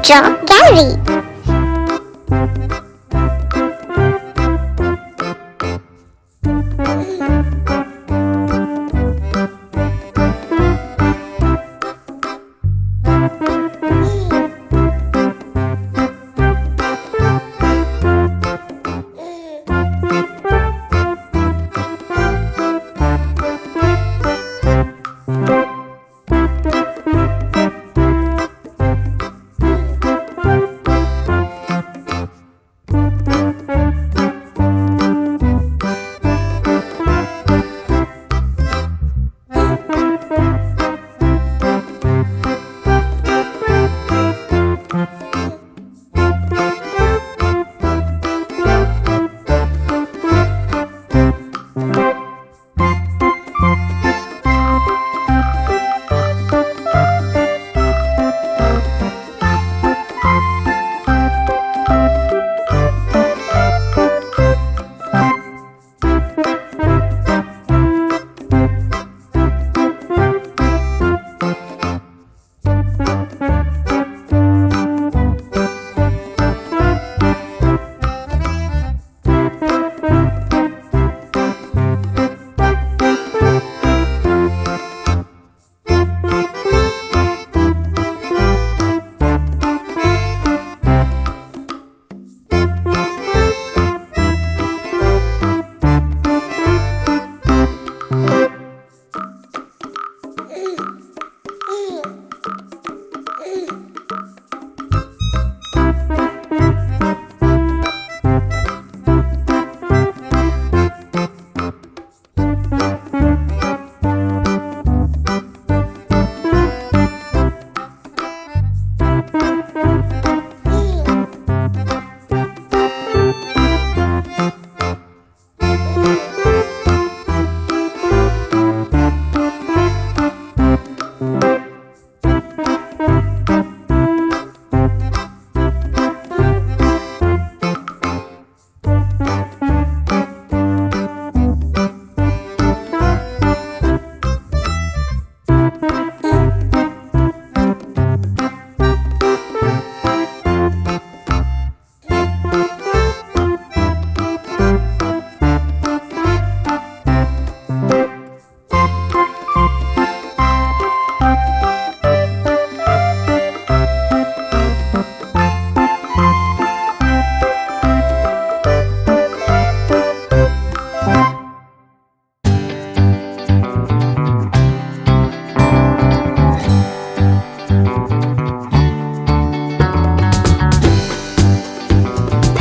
Draw Gallery.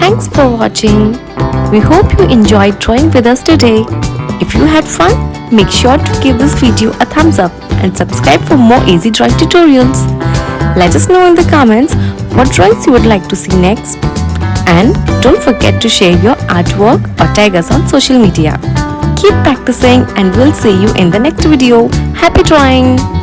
Thanks for watching. We hope you enjoyed drawing with us today. If you had fun, make sure to give this video a thumbs up and subscribe for more easy drawing tutorials. Let us know in the comments what drawings you would like to see next. And don't forget to share your artwork or tag us on social media. Keep practicing and we'll see you in the next video. Happy drawing!